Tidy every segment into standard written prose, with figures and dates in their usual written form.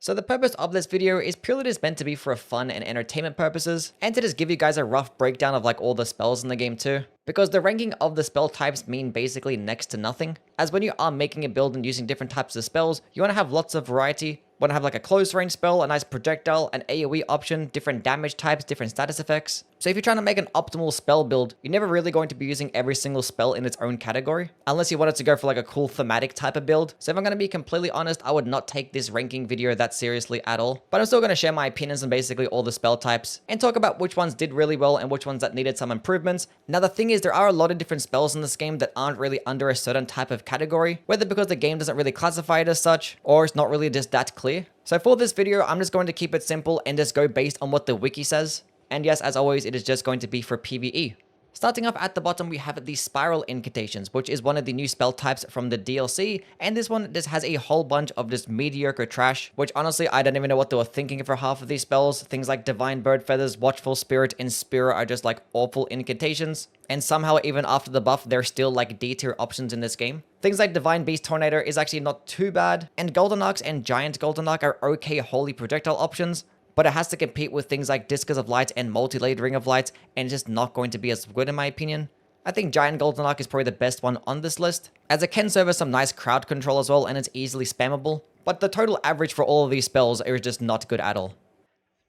So the purpose of this video is purely just meant to be for fun and entertainment purposes, and to just give you guys a rough breakdown of like all the spells in the game too. Because the ranking of the spell types mean basically next to nothing, as when you are making a build and using different types of spells, you want to have lots of variety. Want to have like a close range spell, a nice projectile, an AoE option, different damage types, different status effects. So if you're trying to make an optimal spell build, you're never really going to be using every single spell in its own category, unless you wanted to go for like a cool thematic type of build. So if I'm going to be completely honest, I would not take this ranking video that seriously at all. But I'm still going to share my opinions on basically all the spell types, and talk about which ones did really well and which ones that needed some improvements. Now the thing is, there are a lot of different spells in this game that aren't really under a certain type of category, whether because the game doesn't really classify it as such, or it's not really just that clear. So for this video, I'm just going to keep it simple and just go based on what the wiki says. And yes, as always, it is just going to be for PvE. Starting off at the bottom, we have the Spiral Incantations, which is one of the new spell types from the DLC, and this one just has a whole bunch of just mediocre trash, which honestly, I don't even know what they were thinking for half of these spells. Things like Divine Bird Feathers, Watchful Spirit, and Spear are just like awful incantations, and somehow even after the buff, there's still like D tier options in this game. Things like Divine Beast Tornado is actually not too bad, and Golden Arcs and Giant Golden Arc are okay holy projectile options, but it has to compete with things like Discus of Light and Multi-Layered Ring of Light, and it's just not going to be as good in my opinion. I think Giant Golden Arc is probably the best one on this list, as it can serve as some nice crowd control as well, and it's easily spammable, but the total average for all of these spells is just not good at all.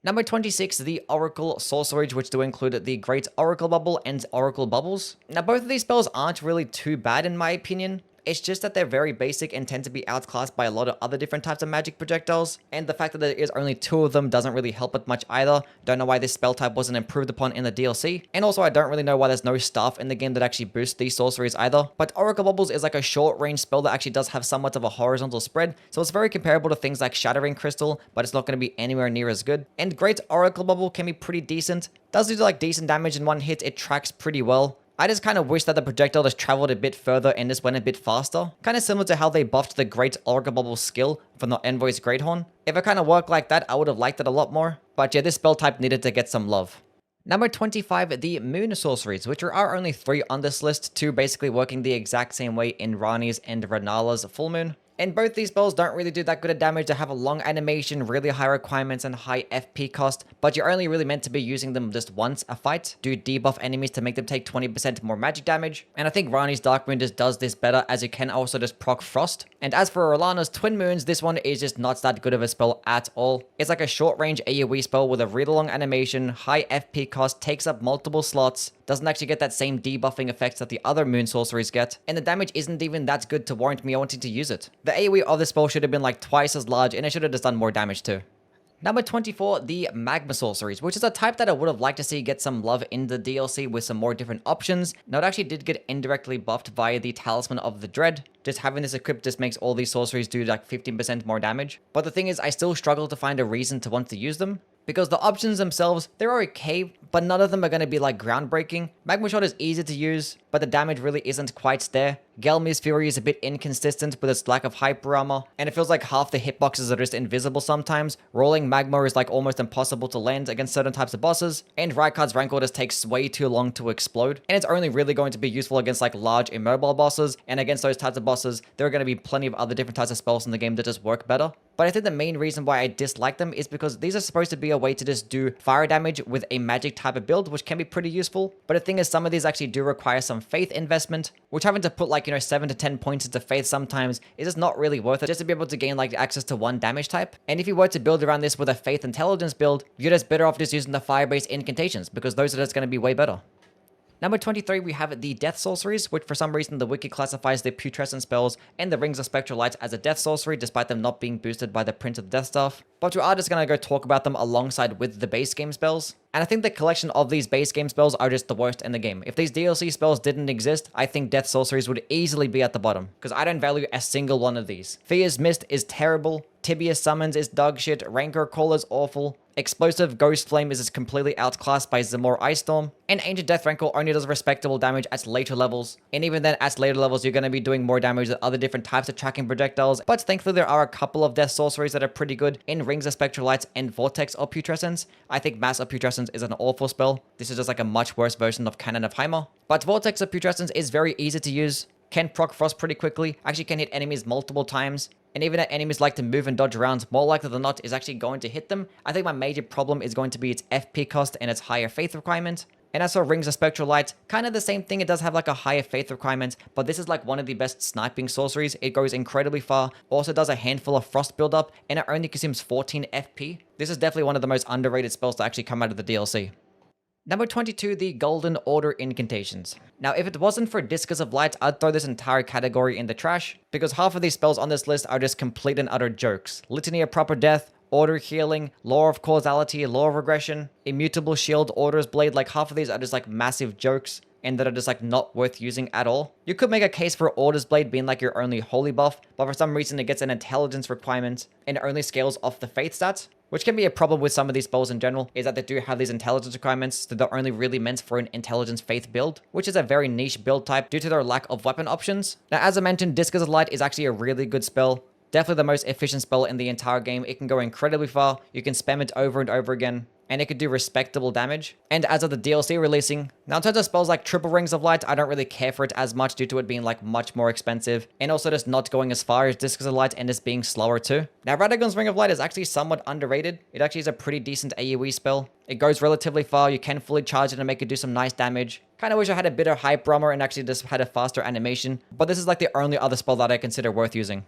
Number 26, the Oracle Sorcery, which do include the Great Oracle Bubble and Oracle Bubbles. Now both of these spells aren't really too bad in my opinion. It's just that they're very basic and tend to be outclassed by a lot of other different types of magic projectiles, and the fact that there is only 2 of them doesn't really help it much either. Don't know why this spell type wasn't improved upon in the DLC, and also I don't really know why there's no staff in the game that actually boosts these sorceries either. But Oracle Bubbles is like a short range spell that actually does have somewhat of a horizontal spread, so it's very comparable to things like Shattering Crystal, but it's not going to be anywhere near as good. And Great Oracle Bubble can be pretty decent, does do like decent damage in one hit, it tracks pretty well. I just kind of wish that the projectile just traveled a bit further and just went a bit faster. Kind of similar to how they buffed the Great Oracle Bubble skill from the Envoy's Greathorn. If it kind of worked like that, I would have liked it a lot more. But yeah, this spell type needed to get some love. Number 25, the Moon Sorceries, which are only 3 on this list, 2 basically working the exact same way in Rani's and Renala's Full Moon. And both these spells don't really do that good of damage. They have a long animation, really high requirements, and high FP cost, but you're only really meant to be using them just once a fight. Do debuff enemies to make them take 20% more magic damage, and I think Rani's Dark Moon just does this better, as you can also just proc Frost. And as for Rolana's Twin Moons, this one is just not that good of a spell at all. It's like a short range AoE spell with a really long animation, high FP cost, takes up multiple slots, doesn't actually get that same debuffing effects that the other Moon Sorceries get, and the damage isn't even that good to warrant me wanting to use it. The AoE of this spell should have been like twice as large, and it should have just done more damage too. Number 24, the Magma Sorceries, which is a type that I would have liked to see get some love in the DLC with some more different options. Now it actually did get indirectly buffed via the Talisman of the Dread. Just having this equipped just makes all these sorceries do like 15% more damage. But the thing is, I still struggle to find a reason to want to use them, because the options themselves, they're okay, but none of them are going to be like groundbreaking. Magma Shot is easy to use, but the damage really isn't quite there. Gelmir's Fury is a bit inconsistent with its lack of hyper armor, and it feels like half the hitboxes are just invisible sometimes. Rolling Magma is like almost impossible to land against certain types of bosses, and Rykard's Rancor just takes way too long to explode, and it's only really going to be useful against like large immobile bosses, and against those types of bosses, there are going to be plenty of other different types of spells in the game that just work better. But I think the main reason why I dislike them is because these are supposed to be a way to just do fire damage with a magic type of build, which can be pretty useful. But the thing is, some of these actually do require some faith investment, which having to put like, 7 to 10 points into faith sometimes is just not really worth it just to be able to gain like access to one damage type. And if you were to build around this with a faith intelligence build, you're just better off just using the fire-based incantations, because those are just going to be way better. Number 23, we have the Death Sorceries, which for some reason the wiki classifies the Putrescent spells and the Rings of Spectral Light as a Death Sorcery, despite them not being boosted by the Prince of the Death Staff. But we are just going to go talk about them alongside with the base game spells. And I think the collection of these base game spells are just the worst in the game. If these DLC spells didn't exist, I think Death Sorceries would easily be at the bottom, because I don't value a single one of these. Fear's Mist is terrible, Tibia Summons is dog shit, Rancor Call is awful, Explosive Ghost Flame is just completely outclassed by Zamor Ice Storm, and Ancient Death Rancor only does respectable damage at later levels, and even then at later levels you're going to be doing more damage than other different types of tracking projectiles. But thankfully there are a couple of Death Sorceries that are pretty good in Rings of Spectral Light and Vortex of Putrescence. I think Mass of Putrescence is an awful spell. This is just like a much worse version of Cannon of Heimer. But Vortex of Putrescence is very easy to use, can proc Frost pretty quickly, actually can hit enemies multiple times, and even if enemies like to move and dodge around, more likely than not is actually going to hit them. I think my major problem is going to be its FP cost and its higher faith requirement. And as for Rings of Spectral Light, kind of the same thing. It does have like a higher faith requirement, but this is like one of the best sniping sorceries. It goes incredibly far, also does a handful of frost buildup, and it only consumes 14 FP. This is definitely one of the most underrated spells to actually come out of the DLC. Number 22, the Golden Order Incantations. Now, if it wasn't for Discus of Light, I'd throw this entire category in the trash, because half of these spells on this list are just complete and utter jokes. Litany of Proper Death, Order Healing, Law of Causality, Law of Regression, Immutable Shield, Order's Blade, like half of these are just like massive jokes and that are just like not worth using at all. You could make a case for Order's Blade being like your only holy buff, but for some reason it gets an intelligence requirement and it only scales off the faith stats, which can be a problem with some of these spells in general, is that they do have these intelligence requirements, so they're only really meant for an intelligence faith build, which is a very niche build type due to their lack of weapon options. Now, as I mentioned, Discus of Light is actually a really good spell. Definitely the most efficient spell in the entire game. It can go incredibly far, you can spam it over and over again, and it could do respectable damage. And as of the DLC releasing, now in terms of spells like Triple Rings of Light, I don't really care for it as much due to it being like much more expensive, and also just not going as far as Discus of Light and just being slower too. Now Radagon's Ring of Light is actually somewhat underrated. It actually is a pretty decent AoE spell. It goes relatively far, you can fully charge it and make it do some nice damage. Kinda wish I had a bit of hype armor and actually just had a faster animation, but this is like the only other spell that I consider worth using.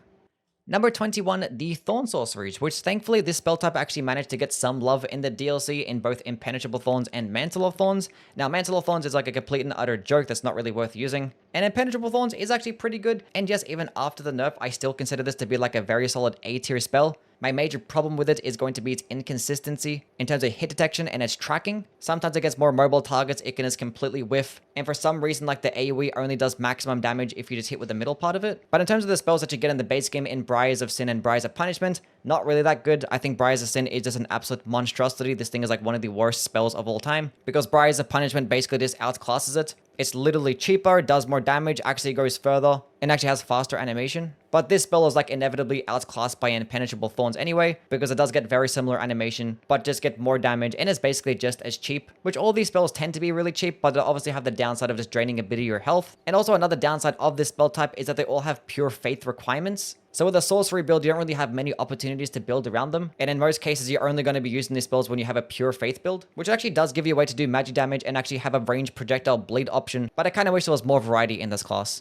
Number 21, the Thorn Sorceries, which thankfully this spell type actually managed to get some love in the DLC in both Impenetrable Thorns and Mantle of Thorns. Now, Mantle of Thorns is like a complete and utter joke that's not really worth using, and Impenetrable Thorns is actually pretty good, and yes, even after the nerf, I still consider this to be like a very solid A tier spell. My major problem with it is going to be its inconsistency in terms of hit detection and its tracking. Sometimes against more mobile targets, it can just completely whiff. And for some reason, like the AoE only does maximum damage if you just hit with the middle part of it. But in terms of the spells that you get in the base game in Briars of Sin and Briars of Punishment, not really that good. I think Briars of Sin is just an absolute monstrosity. This thing is like one of the worst spells of all time, because Briars of Punishment basically just outclasses it. It's literally cheaper, does more damage, actually goes further, and actually has faster animation. But this spell is like inevitably outclassed by Impenetrable Thorns anyway, because it does get very similar animation, but just get more damage, and is basically just as cheap, which all these spells tend to be really cheap, but they obviously have the downside of just draining a bit of your health. And also another downside of this spell type is that they all have pure faith requirements. So with a sorcery build, you don't really have many opportunities to build around them, and in most cases, you're only going to be using these spells when you have a pure faith build, which actually does give you a way to do magic damage and actually have a ranged projectile bleed option, but I kind of wish there was more variety in this class.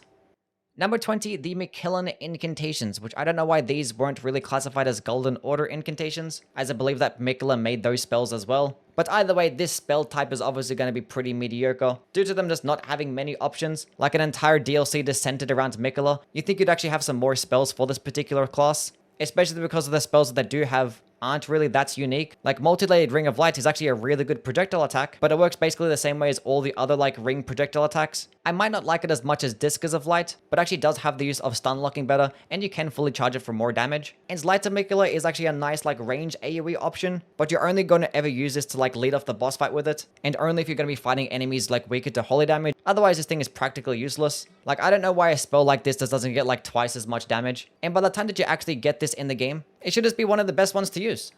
Number 20, the MIQUELLAN Incantations, which I don't know why these weren't really classified as Golden Order Incantations, as I believe that Miquella made those spells as well. But either way, this spell type is obviously going to be pretty mediocre, due to them just not having many options. Like an entire DLC just centered around Miquella, you'd think you'd actually have some more spells for this particular class, especially because of the spells that they do have aren't really that unique. Like Multi-Layered Ring of Light is actually a really good projectile attack, but it works basically the same way as all the other like ring projectile attacks. I might not like it as much as Discus of Light, but actually does have the use of stun locking better, and you can fully charge it for more damage. And Light of Miquella is actually a nice like range AoE option, but you're only going to ever use this to like lead off the boss fight with it, and only if you're going to be fighting enemies like weaker to holy damage. Otherwise, this thing is practically useless. Like, I don't know why a spell like this just doesn't get like twice as much damage, and by the time that you actually get this in the game, it should just be one of the best ones to use.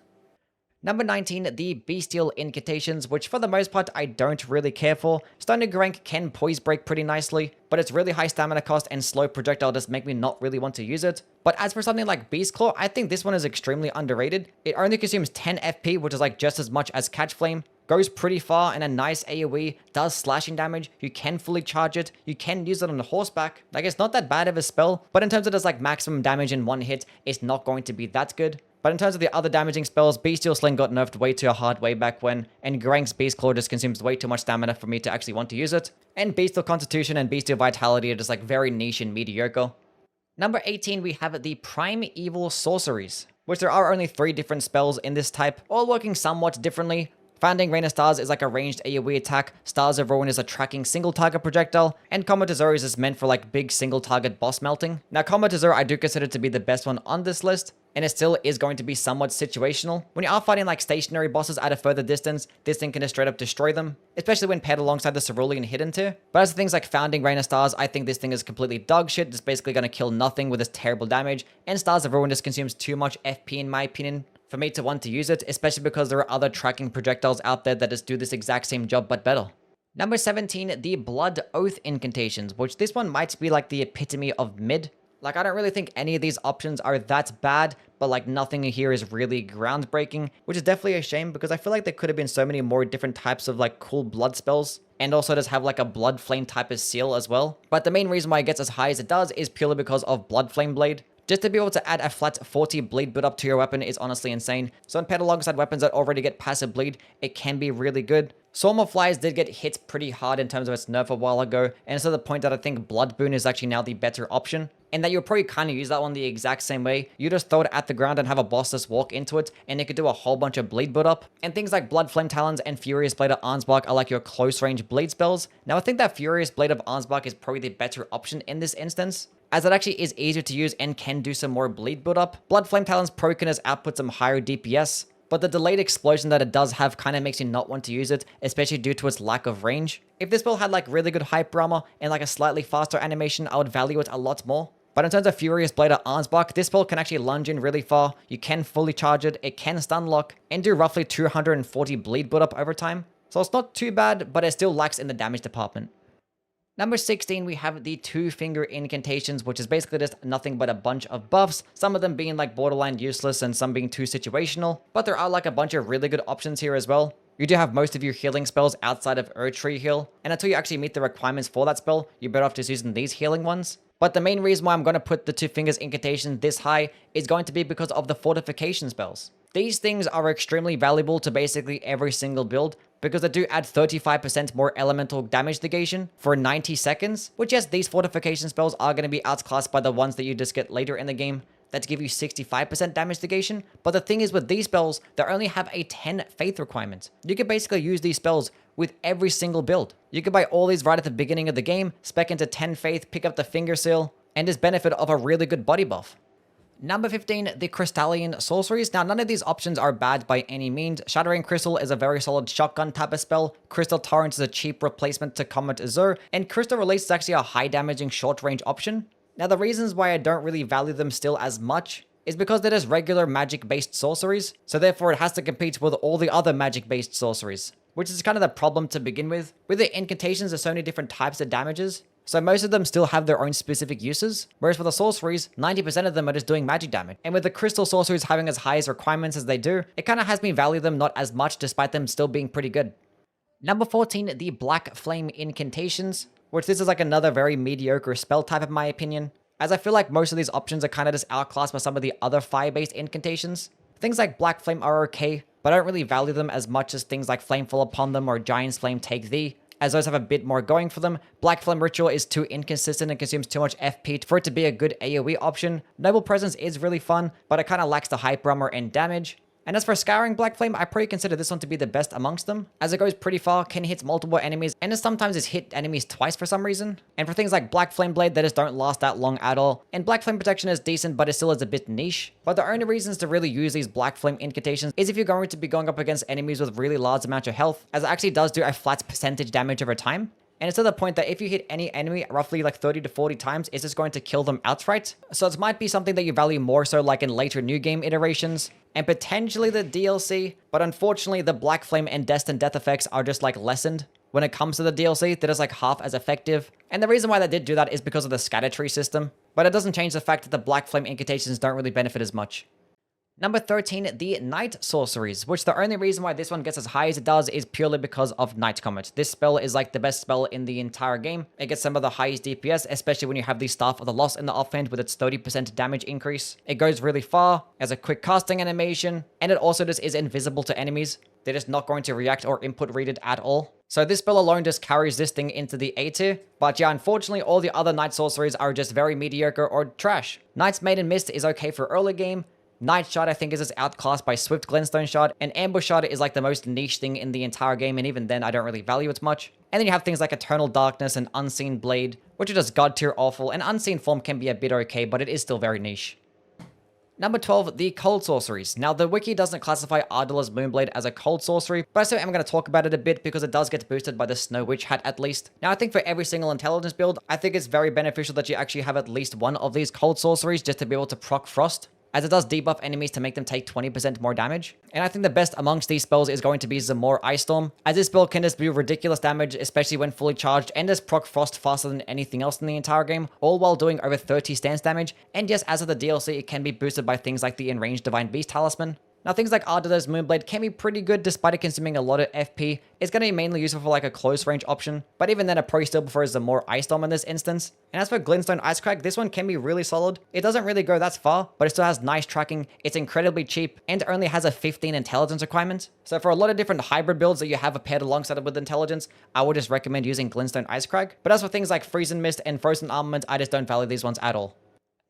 Number 19, the Bestial Incantations, which for the most part I don't really care for. Stone Rank can poise break pretty nicely, but its really high stamina cost and slow projectile just make me not really want to use it. But as for something like Beast Claw, I think this one is extremely underrated. It only consumes 10 FP, which is like just as much as Catch Flame, goes pretty far, and a nice AoE, does slashing damage, you can fully charge it, you can use it on horseback. Like, it's not that bad of a spell, but in terms of just like maximum damage in one hit, it's not going to be that good. But in terms of the other damaging spells, Bestial Sling got nerfed way too hard way back when, and Grank's Beast Claw just consumes way too much stamina for me to actually want to use it. And Bestial Constitution and Bestial Vitality are just like very niche and mediocre. Number 18, we have the Primeval Sorceries, which there are only 3 different spells in this type, all working somewhat differently. Founding Rain of Stars is like a ranged AoE attack, Stars of Ruin is a tracking single target projectile, and Combat Azure is meant for like big single target boss melting. Now Combat Azure I do consider to be the best one on this list, and it still is going to be somewhat situational. When you are fighting like stationary bosses at a further distance, this thing can just straight up destroy them, especially when paired alongside the Cerulean Hidden tier. But as for things like Founding Rain of Stars, I think this thing is completely dog shit, just basically going to kill nothing with this terrible damage, and Stars of Ruin just consumes too much FP in my opinion for me to want to use it, especially because there are other tracking projectiles out there that just do this exact same job but better. Number 17, the Blood Oath Incantations, which this one might be like the epitome of mid. Like, I don't really think any of these options are that bad, but like nothing here is really groundbreaking, which is definitely a shame because I feel like there could have been so many more different types of like cool blood spells. And also does have like a blood flame type of seal as well. But the main reason why it gets as high as it does is purely because of blood flame blade. Just to be able to add a flat 40 bleed build up to your weapon is honestly insane. So when paired alongside weapons that already get passive bleed, it can be really good. Swarm of Flies did get hit pretty hard in terms of its nerf a while ago, and it's to the point that I think Blood Boon is actually now the better option. And that you'll probably kind of use that one the exact same way. You just throw it at the ground and have a boss just walk into it, and it could do a whole bunch of bleed build up. And things like Blood Flame Talons and Furious Blade of Arnsbark are like your close range bleed spells. Now I think that Furious Blade of Arnsbark is probably the better option in this instance, as it actually is easier to use and can do some more bleed build up. Blood Flame Talons pro can output some higher DPS, but the delayed explosion that it does have kind of makes you not want to use it, especially due to its lack of range. If this spell had like really good hyper armor and like a slightly faster animation, I would value it a lot more. But in terms of Furious Blade of Arnsbark, this spell can actually lunge in really far, you can fully charge it, it can stun lock, and do roughly 240 bleed build up over time. So it's not too bad, but it still lacks in the damage department. Number 16, we have the two-finger incantations, which is basically just nothing but a bunch of buffs, some of them being like borderline useless and some being too situational, but there are like a bunch of really good options here as well. You do have most of your healing spells outside of ERDTREE heal, and until you actually meet the requirements for that spell, you're better off just using these healing ones. But the main reason why I'm going to put the two fingers incantation this high is going to be because of the fortification spells. These things are extremely valuable to basically every single build, because they do add 35% more elemental damage negation for 90 seconds, which yes, these fortification spells are going to be outclassed by the ones that you just get later in the game that give you 65% damage negation, but the thing is with these spells, they only have a 10 faith requirement. You can basically use these spells with every single build. You can buy all these right at the beginning of the game, spec into 10 faith, pick up the finger seal, and just benefit of a really good body buff. Number 15, the Crystallian sorceries. Now, none of these options are bad by any means. Shattering Crystal is a very solid shotgun type of spell. Crystal Torrent is a cheap replacement to Comet Azure, and Crystal Release is actually a high damaging short range option. Now, the reasons why I don't really value them still as much is because they're just regular magic-based sorceries, so therefore it has to compete with all the other magic-based sorceries, which is kind of the problem to begin with. With the incantations, there's so many different types of damages, so most of them still have their own specific uses, whereas for the sorceries, 90% of them are just doing magic damage. And with the crystal sorceries having as high as requirements as they do, it kind of has me value them not as much despite them still being pretty good. Number 14, the Black Flame Incantations, which this is like another very mediocre spell type in my opinion, as I feel like most of these options are kind of just outclassed by some of the other fire-based incantations. Things like Black Flame are okay, but I don't really value them as much as things like Flame Fall Upon Them or Giant's Flame Take Thee, as those have a bit more going for them. Black Flame Ritual is too inconsistent and consumes too much FP for it to be a good AoE option. Noble Presence is really fun, but it kind of lacks the hyper armor and damage. And as for Scouring Black Flame, I probably consider this one to be the best amongst them, as it goes pretty far, can hit multiple enemies, and sometimes it's hit enemies twice for some reason. And for things like Black Flame Blade, they just don't last that long at all. And Black Flame Protection is decent, but it still is a bit niche. But the only reasons to really use these Black Flame incantations is if you're going to be going up against enemies with really large amounts of health, as it actually does do a flat percentage damage over time. And it's to the point that if you hit any enemy roughly like 30 to 40 times, it's just going to kill them outright. So it might be something that you value more so like in later new game iterations, and potentially the DLC, but unfortunately the Black Flame and Destined Death effects are just like lessened. When it comes to the DLC, they're just like half as effective. And the reason why they did do that is because of the scatter tree system, but it doesn't change the fact that the Black Flame incantations don't really benefit as much. Number 13, the Night Sorceries, which the only reason why this one gets as high as it does is purely because of Night Comet. This spell is like the best spell in the entire game. It gets some of the highest DPS, especially when you have the Staff of the Lost in the offhand with its 30% damage increase. It goes really far, has a quick casting animation, and it also just is invisible to enemies. They're just not going to react or input read it at all. So this spell alone just carries this thing into the A tier. But yeah, unfortunately, all the other Night Sorceries are just very mediocre or trash. Night's Maiden Mist is okay for early game. Night Shot, I think, is just outclassed by Swift Glintstone Shot, and Ambush Shot is like the most niche thing in the entire game, and even then, I don't really value it much. And then you have things like Eternal Darkness and Unseen Blade, which are just god tier awful, and Unseen Form can be a bit okay, but it is still very niche. Number 12, the Cold Sorceries. Now, the wiki doesn't classify Ardala's Moonblade as a cold sorcery, but I still am going to talk about it a bit because it does get boosted by the Snow Witch hat at least. Now, I think for every single intelligence build, I think it's very beneficial that you actually have at least one of these cold sorceries just to be able to proc Frost, as it does debuff enemies to make them take 20% more damage. And I think the best amongst these spells is going to be Zamor Ice Storm, as this spell can just do ridiculous damage, especially when fully charged, and just proc Frost faster than anything else in the entire game, all while doing over 30 stance damage. And yes, as of the DLC, it can be boosted by things like the Enraged Divine Beast Talisman. Now, things like Ardito's Moonblade can be pretty good despite it consuming a lot of FP. It's going to be mainly useful for like a close range option, but even then, I probably still prefers the more Ice Storm in this instance. And as for Glintstone Icecrack, this one can be really solid. It doesn't really go that far, but it still has nice tracking, it's incredibly cheap, and only has a 15 intelligence requirement. So for a lot of different hybrid builds that you have paired alongside it with intelligence, I would just recommend using Glintstone Icecrack. But as for things like Freezing Mist and Frozen Armament, I just don't value these ones at all.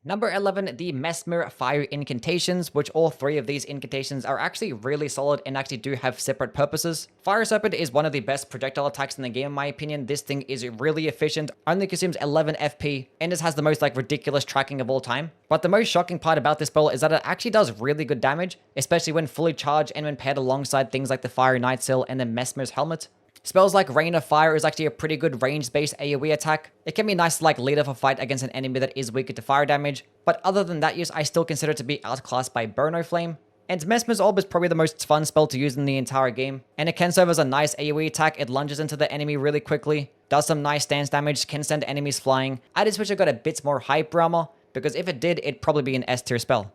Number 11, the MESSMER Fire Incantations, which all three of these incantations are actually really solid and actually do have separate purposes. Fire Serpent is one of the best projectile attacks in the game in my opinion. This thing is really efficient, only consumes 11 FP, and just has the most like ridiculous tracking of all time. But the most shocking part about this spell is that it actually does really good damage, especially when fully charged and when paired alongside things like the Fiery Night Seal and the Messmer's Helmet. Spells like Rain of Fire is actually a pretty good range-based AoE attack. It can be nice to like lead off a fight against an enemy that is weaker to fire damage, but other than that use, I still consider it to be outclassed by Burno Flame. And Messmer's Orb is probably the most fun spell to use in the entire game, and it can serve as a nice AoE attack. It lunges into the enemy really quickly, does some nice stance damage, can send enemies flying. I just wish it got a bit more hype armor, because if it did, it'd probably be an S tier spell.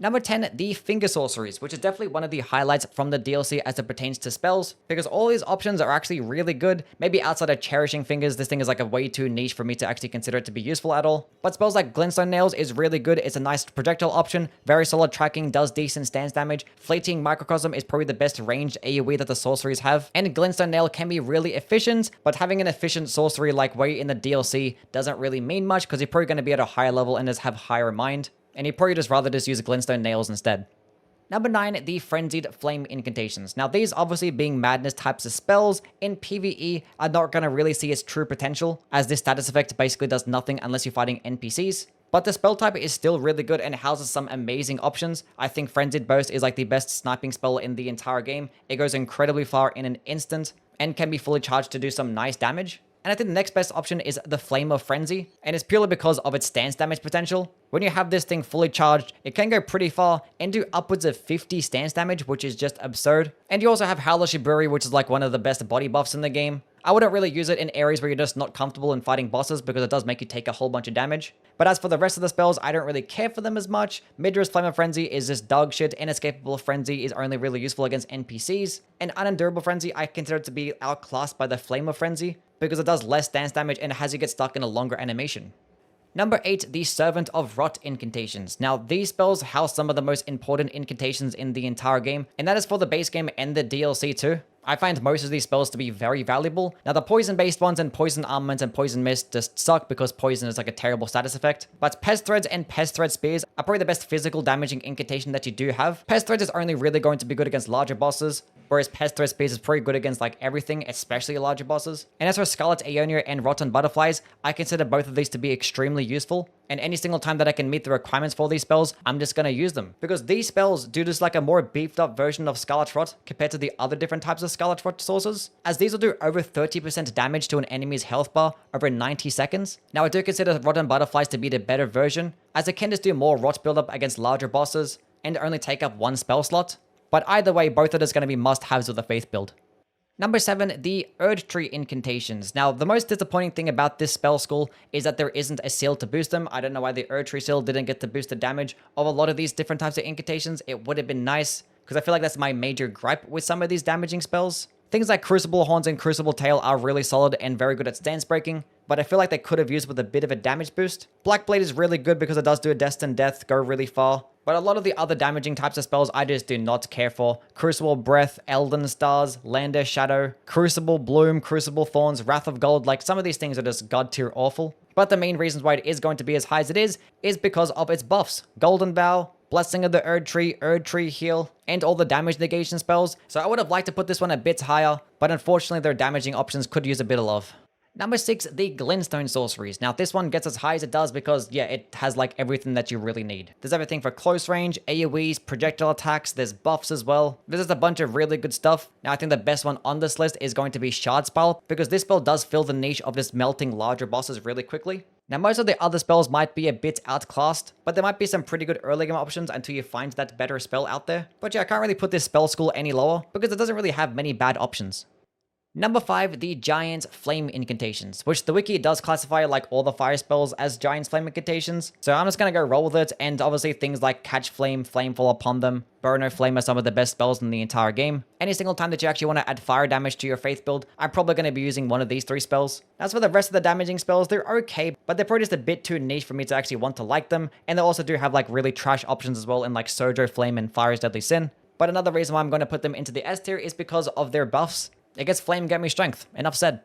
Number 10, the Finger Sorceries, which is definitely one of the highlights from the DLC as it pertains to spells, because all these options are actually really good. Maybe outside of Cherishing Fingers, this thing is like a way too niche for me to actually consider it to be useful at all. But spells like Glintstone Nails is really good. It's a nice projectile option, very solid tracking, does decent stance damage. Fleeting Microcosm is probably the best ranged AoE that the sorceries have. And Glintstone Nail can be really efficient, but having an efficient sorcery like way in the DLC doesn't really mean much, because you're probably going to be at a higher level and just have higher mind. And you'd probably just rather just use Glintstone Nails instead. Number 9, the Frenzied Flame Incantations. Now these obviously being madness types of spells, in PvE are not going to really see its true potential, as this status effect basically does nothing unless you're fighting NPCs. But the spell type is still really good and houses some amazing options. I think Frenzied Burst is like the best sniping spell in the entire game. It goes incredibly far in an instant, and can be fully charged to do some nice damage. And I think the next best option is the Flame of Frenzy, and it's purely because of its stance damage potential. When you have this thing fully charged, it can go pretty far and do upwards of 50 stance damage, which is just absurd. And you also have Howler Shiburi, which is like one of the best body buffs in the game. I wouldn't really use it in areas where you're just not comfortable in fighting bosses, because it does make you take a whole bunch of damage. But as for the rest of the spells, I don't really care for them as much. Midra's Flame of Frenzy is just dog shit. Inescapable Frenzy is only really useful against NPCs. And Unendurable Frenzy I consider to be outclassed by the Flame of Frenzy, because it does less stance damage and it has you get stuck in a longer animation. Number 8, the Servant of Rot Incantations. Now, these spells house some of the most important incantations in the entire game, and that is for the base game and the DLC too. I find most of these spells to be very valuable. Now, the poison-based ones and Poison Armament and Poison Mist just suck because poison is like a terrible status effect. But Pest Threads and Pest Thread Spears are probably the best physical damaging incantation that you do have. Pest Threads is only really going to be good against larger bosses, whereas Pest Thread Spears is pretty good against like everything, especially larger bosses. And as for Scarlet Aeonia and Rotten Butterflies, I consider both of these to be extremely useful. And any single time that I can meet the requirements for these spells, I'm just gonna use them. Because these spells do just like a more beefed up version of Scarlet Rot compared to the other different types of Scarlet Rot sources, as these will do over 30% damage to an enemy's health bar over 90 seconds. Now I do consider Rotten Butterflies to be the better version, as it can just do more rot buildup against larger bosses, and only take up one spell slot. But either way, both of those gonna be must-haves with the Faith build. Number 7, the ERDTREE Incantations. Now, the most disappointing thing about this spell school is that there isn't a seal to boost them. I don't know why the ERDTREE seal didn't get to boost the damage of a lot of these different types of incantations. It would have been nice, because I feel like that's my major gripe with some of these damaging spells. Things like Crucible Horns and Crucible Tail are really solid and very good at stance breaking, but I feel like they could have used with a bit of a damage boost. Black Blade is really good because it does do a Destined Death, go really far. But a lot of the other damaging types of spells I just do not care for. Crucible Breath, Elden Stars, Lander Shadow, Crucible Bloom, Crucible Thorns, Wrath of Gold, like some of these things are just god tier awful. But the main reasons why it is going to be as high as it is because of its buffs. Golden Bow, Blessing of the ERDTREE Heal, and all the damage negation spells. So I would have liked to put this one a bit higher, but unfortunately their damaging options could use a bit of love. Number 6, the Glintstone Sorceries. Now this one gets as high as it does because, yeah, it has like everything that you really need. There's everything for close range, AoEs, projectile attacks, there's buffs as well. There's just a bunch of really good stuff. Now I think the best one on this list is going to be Shard Spell, because this spell does fill the niche of just melting larger bosses really quickly. Now, most of the other spells might be a bit outclassed, but there might be some pretty good early game options until you find that better spell out there. But yeah, I can't really put this spell school any lower because it doesn't really have many bad options. Number 5, the Giant Flame Incantations, which the wiki does classify like all the fire spells as Giant Flame Incantations. So I'm just gonna go roll with it, and obviously things like Catch Flame, Flame Fall Upon Them, Burn or Flame are some of the best spells in the entire game. Any single time that you actually want to add fire damage to your Faith build, I'm probably going to be using one of these 3 spells. As for the rest of the damaging spells, they're okay, but they're probably just a bit too niche for me to actually want to like them, and they also do have like really trash options as well in like Sojo Flame and Fire's Deadly Sin. But another reason why I'm going to put them into the S tier is because of their buffs. It gets Flame, get me Strength. Enough said.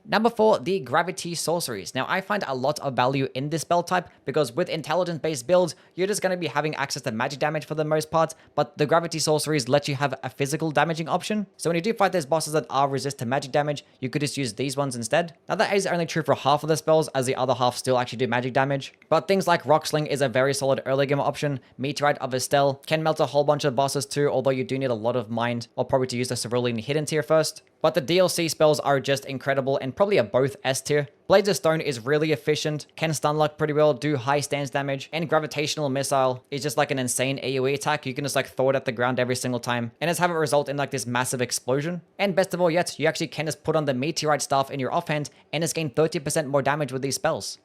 Number 4, the Gravity Sorceries. Now, I find a lot of value in this spell type because with intelligence-based builds, you're just going to be having access to magic damage for the most part, but the Gravity Sorceries let you have a physical damaging option. So when you do fight those bosses that are resist to magic damage, you could just use these ones instead. Now, that is only true for half of the spells, as the other half still actually do magic damage. But things like Rock Sling is a very solid early game option. Meteorite of Estelle can melt a whole bunch of bosses too, although you do need a lot of mind, or probably to use the Cerulean Hidden tier first. But the DLC spells are just incredible and probably are both S tier. Blades of Stone is really efficient, can stunlock pretty well, do high stance damage, and Gravitational Missile is just like an insane AoE attack. You can just like throw it at the ground every single time and just have it result in like this massive explosion. And best of all yet, you actually can just put on the Meteorite staff in your offhand and just gain 30% more damage with these spells.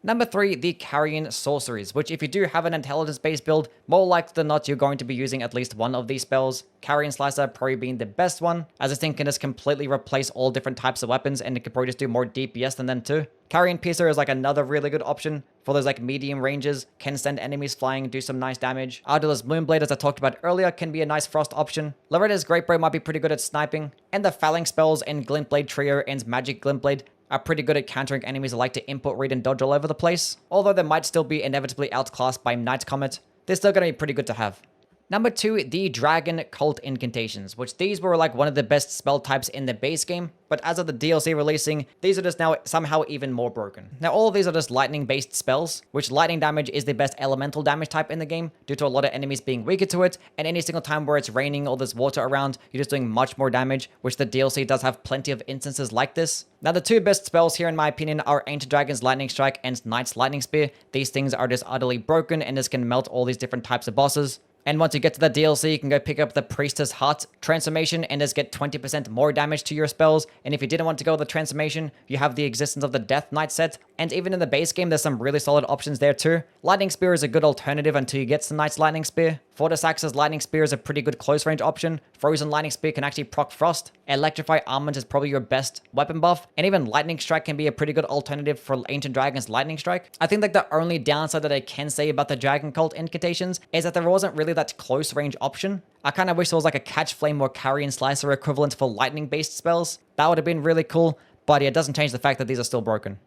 Number 3, the Carian Sorceries, which if you do have an intelligence-based build, more likely than not you're going to be using at least one of these spells. Carian Slicer probably being the best one, as this thing can just completely replace all different types of weapons and it can probably just do more DPS than them too. Carian Piercer is like another really good option for those like medium ranges, can send enemies flying, do some nice damage. Ardula's Moonblade, as I talked about earlier, can be a nice frost option. Loretta's Greatbow might be pretty good at sniping, and the Phalanx spells in Glintblade Trio and Magic Glintblade are pretty good at countering enemies that like to input, read, and dodge all over the place. Although they might still be inevitably outclassed by Night Comet, they're still going to be pretty good to have. Number 2, the Dragon Cult Incantations, which these were like one of the best spell types in the base game, but as of the DLC releasing, these are just now somehow even more broken. Now all of these are just lightning based spells, which lightning damage is the best elemental damage type in the game due to a lot of enemies being weaker to it, and any single time where it's raining or there's water around, you're just doing much more damage, which the DLC does have plenty of instances like this. Now the 2 best spells here in my opinion are Ancient Dragon's Lightning Strike and Knight's Lightning Spear. These things are just utterly broken and just can melt all these different types of bosses. And once you get to the DLC, you can go pick up the Priestess Heart transformation and just get 20% more damage to your spells. And if you didn't want to go with the transformation, you have the existence of the Death Knight set. And even in the base game, there's some really solid options there too. Lightning Spear is a good alternative until you get to Knight's Lightning Spear. Fortisax's Lightning Spear is a pretty good close range option. Frozen Lightning Spear can actually proc Frost. Electrify Armament is probably your best weapon buff. And even Lightning Strike can be a pretty good alternative for Ancient Dragon's Lightning Strike. I think like the only downside that I can say about the Dragon Cult Incantations is that there wasn't really that close range option. I kind of wish there was like a Catch Flame or Carian Slicer equivalent for lightning based spells. That would have been really cool, but yeah, it doesn't change the fact that these are still broken.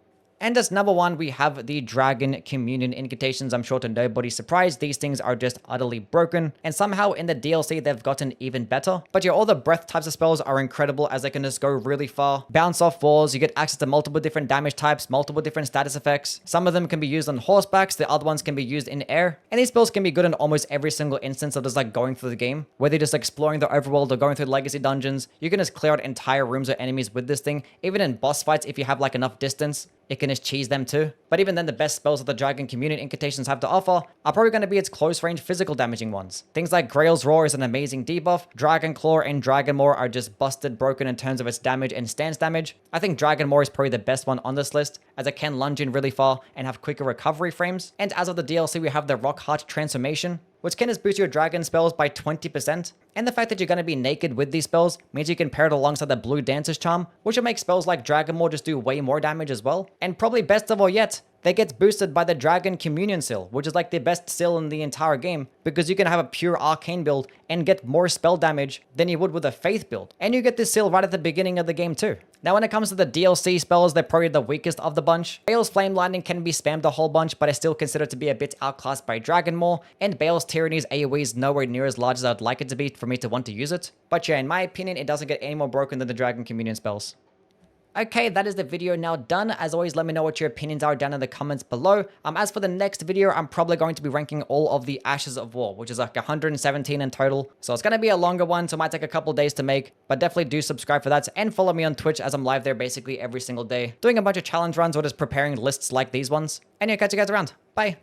And as number 1, we have the Dragon Communion Incantations. I'm sure to nobody's surprise, these things are just utterly broken. And somehow in the DLC, they've gotten even better. But yeah, all the breath types of spells are incredible as they can just go really far. Bounce off walls, you get access to multiple different damage types, multiple different status effects. Some of them can be used on horsebacks, the other ones can be used in air. And these spells can be good in almost every single instance of just like going through the game. Whether you're just exploring the overworld or going through legacy dungeons, you can just clear out entire rooms of enemies with this thing. Even in boss fights, if you have like enough distance, it can just cheese them too. But even then, the best spells that the Dragon Communion Incantations have to offer are probably going to be its close range physical damaging ones. Things like Grail's Roar is an amazing debuff, Dragon Claw and Dragon Maw are just busted broken in terms of its damage and stance damage. I think Dragon Maw is probably the best one on this list, as it can lunge in really far and have quicker recovery frames. And as of the DLC, we have the Rock Heart Transformation, which can just boost your dragon spells by 20%. And the fact that you're going to be naked with these spells means you can pair it alongside the Blue Dancer's Charm, which will make spells like Dragon Maw just do way more damage as well. And probably best of all yet, they get boosted by the Dragon Communion Seal, which is like the best seal in the entire game, because you can have a pure arcane build and get more spell damage than you would with a faith build. And you get this seal right at the beginning of the game too. Now when it comes to the DLC spells, they're probably the weakest of the bunch. Bale's Flame Lightning can be spammed a whole bunch, but I still consider it to be a bit outclassed by Dragon Maw, and Bale's Tyranny's AoE is nowhere near as large as I'd like it to be for me to want to use it. But yeah, in my opinion, it doesn't get any more broken than the Dragon Communion spells. Okay, that is the video now done. As always, let me know what your opinions are down in the comments below. As for the next video, I'm probably going to be ranking all of the Ashes of War, which is like 117 in total. So it's going to be a longer one, so it might take a couple days to make, but definitely do subscribe for that and follow me on Twitch as I'm live there basically every single day, doing a bunch of challenge runs or just preparing lists like these ones. And yeah, catch you guys around. Bye.